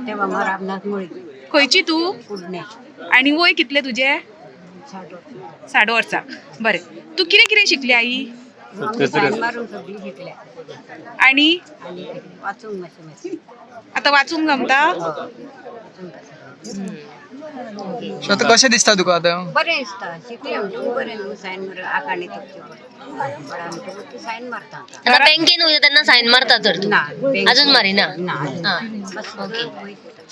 सत्यभामा रामनाथ मुळे. खंयची तू? पुणे. आणि वय कितले तुझे? 60 वर्सां. बरें. तू कितें कितें शिकली आई? आम्ही सायन मारून सगळी शिकल्या आणि आणि वाचूंक मातशें आता वाचूंक जमता? आता कशें दिसता तुका आता? बरें दिसता. शिकले म्हणजे बरें न्हू सायन मारून आकाणी पण आमची सायन मारता आता बँकेन वयता तेन्ना सायन मारता तर तू? ना अजून मारिना? ना.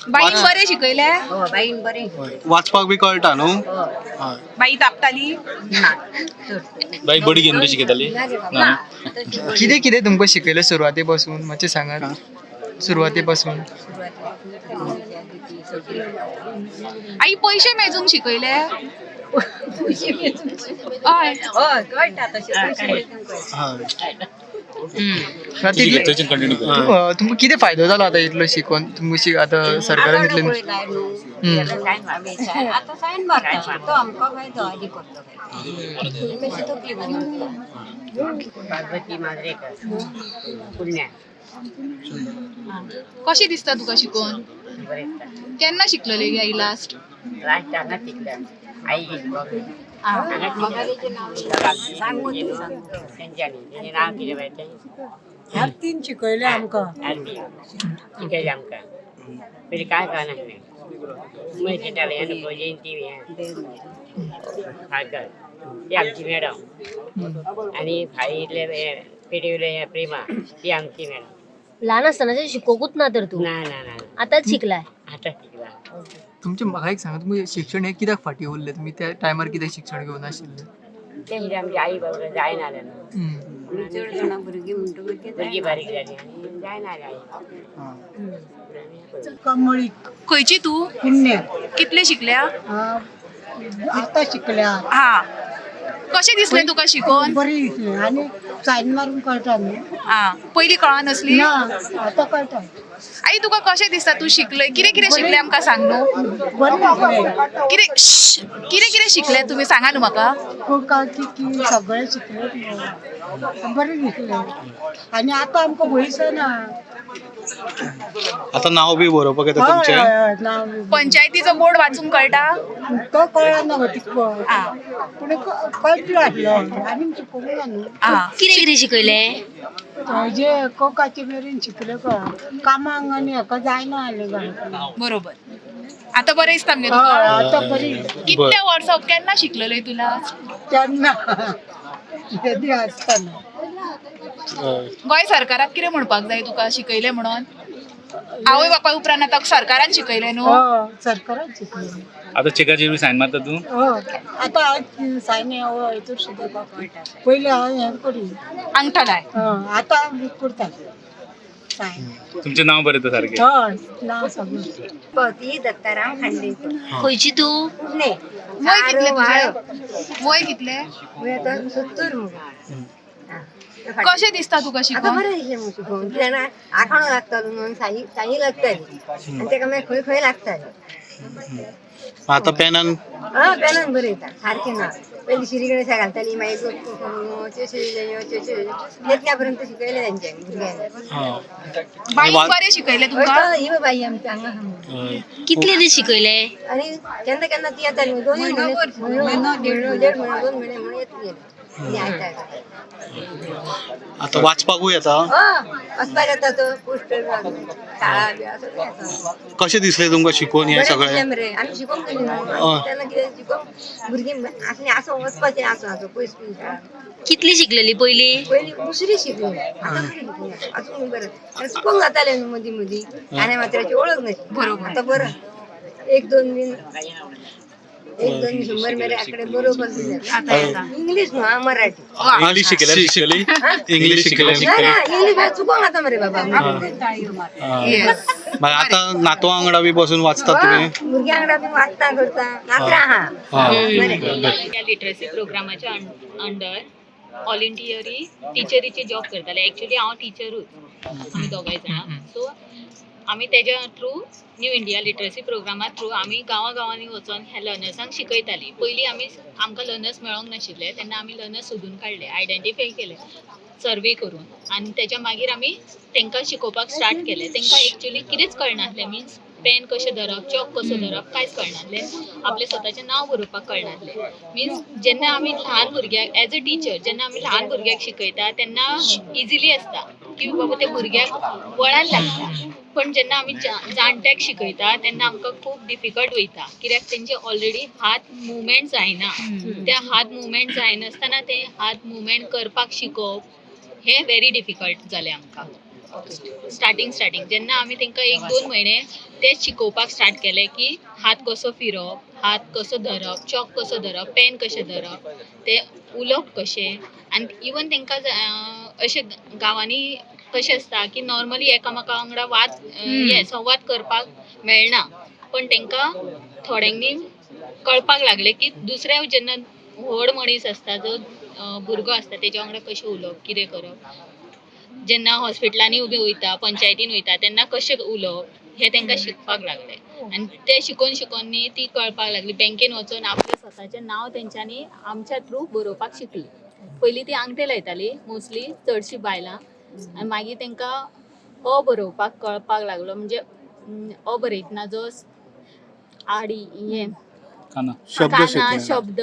बाईन बरें शिकयले? हो बाईन बरें. वाचपाक बी कळटा न्हू. हो. बाई तापताली? ना. बाई बडी घेवन बी शिकयताली ना रे बाबा. कितें कितें तुमकां शिकयलें सुरवाते पासून मातशें सांगात. सुरवाते पासून आई पैसे मेजून शिकयले? हय. हय कळटा तशें पयशे मेजूंक कळटा. थंयच्यान कंटिन्यू कर. तुमकां कितें फायदो जालो आतां इतलो शिकून? तुमकां आतां सरकारान आतां इतलें पळयलाय न्हू. सायन मारता. आतां सायन मारता. तो आमकां फायदो आदी करता काय. कशी तकली बरी उरता. पार्वती मांद्रेकर पुण्या. कशें दिसता तुका शिकून? बरें दिसता. केन्ना शिकलेली गे आई लास्ट? लास्ट हांगा शिकल्या. आई तेंच्यांनी नांव कितें माहिती? ह्या तीन शिकयले आमकां. शिकयले आमकां. पयलीं कांय कळनासलें. उमेश येताले आनी जयंती फादर ती आमची मॅडम आनी फाईले पेटवले प्रेमा ती आमची मॅडम. लहान असताना शिकोकूच ना तर तू? ना ना ना आताच शिकलाय? आतां शिकला. तुमचें म्हाका एक सांगा, तुमी शिक्षण हें कित्याक फाटीं उरलें? तुमी त्या टायमार कित्याक शिक्षण घेवं नाशिल्लें? ते कितें आमची आई बाबा जायना जालें न्हू. चड जाणां भुरगीं म्हणटकूच भुरगीं बारीक जालीं आनी जायना जालें आई. कमळी खंयची तू? पुण्य. कितले शिकल्या? आता शिकल्या. हा. कशें दिसलें तुका शिकून? बरी दिसली आणि सायन मारून कळटा न्हू. हा. पयलीं कळनासली? ना आता कळटा. आई तुका कशें दिसता तू शिकलय? कितें कितें शिकलें आमकां सांग न्हू. बरी दिसले. कितें कितें शिकलें तुमी सांगा न्हू म्हाका. की सगळे शिकले. बरे दिसले आणि आता आमकां भंयच ना. आता नाव बी बरोवपाक येता तुमचें? पंचायतीचो बोर्ड वाचूंक कळटा? तो कळना गो तितको. हा. पूण कळटलो आसलो आनी शिकोवंक ना न्हू. हा. कितें कितें शिकयले? जे कोकाचे मेरेन शिकले का कामांक आनी हेका जायना आले गाय. बरोबर. आता बरें दिसता मगे हय तुका? आता बरी. कितल्या वर्सां केन्ना शिकलेले तुला? तेन्ना येदी आसतना. गोंय सरकाराक कितें म्हणपाक जाय तुका शिकयलें म्हणून? आवय बापाय उपरांत आतां सरकारान शिकयलें न्हू. हो सरकारान शिकले. आता चेकाचेर बी सायन मारता तू? हो आता हांव सायन हेतूर शिकयपाक पयलीं हांव हें करी. अंगठा लाय. आतां करता सायन. तुमचें नांव बरयता सारकें? हय नांव सगळें. पती दत्ताराम खांडेकर. खंयची तू? पुणे. वय कितलें तुजें? वय कितलें? वय आतां 70 म्हणून. कशें दिसता तुका आता शिकून? बरें दिसलें म्हूण शिकोवन. कित्याक ना आखाणो लागतालो न्हू साई लागताली आनी तेका मागीर खंय खंय लागताली. आता पेनान पेनान बरयता सारकें ना. पयलीं शिरी गणेशा घालताली मागीर येतल्या पर्यंत शिकयलें तेंच्यांनी भुरग्यांनी. बाई बरें शिकयलें तुका? ही बाई आमची हांगा. कितले दीस शिकयले? आनी केन्ना केन्ना ती येताली 2 म्हयनो देड म्हयनो 2 म्हयने म्हणून येतली. आनी आयतार. आता वाचपाकूय येता. वचपाक येता तो पोस्टर शाळा बी असं येता. कशें दिसलें तुमकां शिकून हें सगळें? आमी शिकोवंक गेली न्हू तेन्ना कितें शिकोवंक भुरगीं आसली आसो वचपाचें आसो पयस शाळा. कितली शिकलेली पयली? पयलीं दुसरी शिकली. आतां बरी शिकली. अजून बरें आनी शिकोवंक जातालें न्हू मदीं मदीं आनी मात्र्याची ओळख नाशिल्ली. बरोबर. आतां बरं 1-2 दीन 1-2 शंबर मेरे आकडे बरोबर दिले. इंग्लीश न्हू मराठी. इंग्लीश शिकली? इंग्लीश शिकले? ना ना इंग्लीश भायर चुकोवंक जाता मरे बाबा. मागीर आता नातवां वांगडा बी बसून वाचतात तुमी? भुरग्यां वांगडा बी वाचता करता नात्रा आहा. इंडिया लिटरसी प्रोग्रामाच्या अंडर ऑल इंडियरी टिचरीचे जॉब करताले. एक्चुअली हांव टिचरूच आमी दोगांय जाणां. सो आमी तेज्या थ्रू न्यू इंडिया लिटरसी प्रोग्रामा थ्रू आमी गांवांनी वचून ह्या लर्नर्सांक शिकयतालीं. पयलीं आमकां लर्नर्स मेळोंक नाशिल्ले तेन्ना आमी लर्नर्स सोदून काडले, आयडेंटिफाय केले सर्वे करून आनी तेच्या मागीर आमी तांकां शिकोवपाक स्टार्ट केलें. तांकां एक्चुअली कितेंच कळनासलें. मिन्स पेन कशें धरप चॉक कसो धरप कांयच कळनासलें आपलें स्वताचें नांव बरोवपाक कळनासलें मिन्स जेन्ना आमी ल्हान भुरग्याक एज अ टिचर जेन्ना आमी ल्हान भुरग्याक शिकयता तेन्ना इजिली आसता की बाबा त्या भुरग्याक वळान लागता पण जेन्ना आमी जाणट्याक शिकयता तेन्ना आमकां खूब डिफिकल्ट वयता कित्याक तेंचे ऑलरेडी हात मुवमेंट जायना त्या हात मुवमेंट जायनासतना ते हात मुवमेंट करपाक शिकोवप हें व्हेरी डिफिकल्ट जालें आमकां स्टार्टींग जेन्ना आमी तांकां 1-2 म्हयने तेच शिकोवपाक स्टार्ट केलें की हात कसो फिरप हात कसो धरप चॉक कसो धरप पेन कशें धरप ते उलोवप कशें आनी इवन तांकां अशें गांवांनी कशें आसता की नॉर्मली एकामेका वांगडा संवाद करपाक मेळना पण तांकां थोड्यांनी कळपाक लागलें की दुसऱ्या जेन्ना व्हड मनीस आसता जो भुरगो आसता तेच्या वांगडा कशें उलोवप कितें करप जेन्ना हॉस्पिटलांनी बी वयता पंचायतीन वयता तेन्ना कशें उलोवप हें तांकां शिकपाक लागलें आनी ते शिकोवन न्ही ती कळपाक लागली बँकेन वचून आपलें स्वताचें नांव तेंच्यांनी आमच्या थ्रू बरोवपाक शिकली पयलीं ती आंगठे लायताली मोस्टली चडशीं बायलां आनी मागीर तांकां बरोवपाक कळपाक लागलो म्हणजे बरयतना जो आडी हें काना शब्द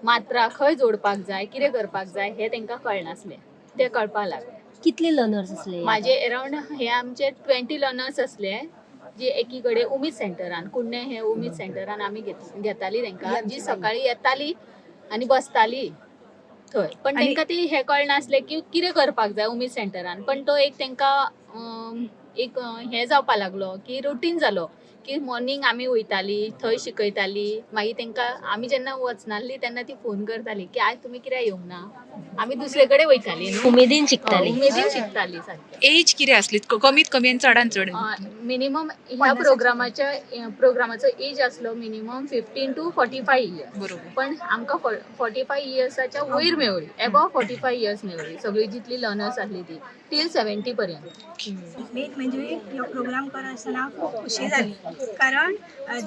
मात्रा खंय जोडपाक जाय कितें करपाक जाय हें तांकां कळनासलें तें कळपाक लागलें कितले लर्नर्स असले माझे अरावंड हे आमचे 20 लर्नर्स असले जे एकी कडेन उमेद सेंटरान कुडणे हे उमेद सेंटरान आमी घेताली तांकां जी सकाळी येताली आनी बसताली थंय पण तांकां ती हें कळनासलें की कितें करपाक जाय उमेद सेंटरान पण तो एक तांकां एक हें जावपाक लागलो की रुटीन जालो की मॉर्निंग आमी वयताली थंय शिकयताली मागीर तांकां आमी जेन्ना वचनासली तेन्ना ती फोन करताली की आयज तुमी कित्याक येवंक ना आमी दुसरे कडेन वयताली उमेदीन शिकताली उमेदीन शिकताली सारकी एज कितें आसली कमीत कमी आनी चडान चड मिनिमम ह्या प्रोग्रामाचो एज आसलो मिनिमम 15 to 45 इयर्स बरोबर पण आमकां 45 इयर्साच्या वयर मेळ्ळी एबव 45 इयर्स मेळ्ळी सगळी जितली लर्नर्स आसली ती टील 70 पर्यंत मेन म्हणजे हो प्रोग्राम करतना खूब खुशी जाली कारण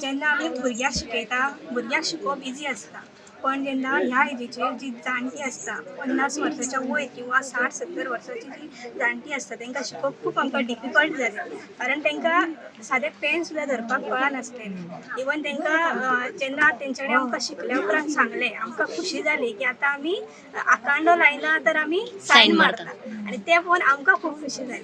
जेन्ना आमी भुरग्यांक शिकयता भुरग्यांक शिकोवप इजी आसता पण जेन्ना ह्या एजीचेर जी जाणटी आसता 50 वर्साच्या वयर किंवा 60-70 वर्साची जी जाणटी आसता तांकां शिकोवप खूब आमकां डिफिकल्ट जालें कारण तांकां सादें पेन सुद्दां धरपाक कळनासलें इवन तांकां जेन्ना तेंच्यांनी आमकां शिकल्या उपरांत सांगलें आमकां खुशी जाली की आतां आमी आकांडो लायना तर आमी सायन मारता आनी तें पळोवन आमकां खूब खुशी जाली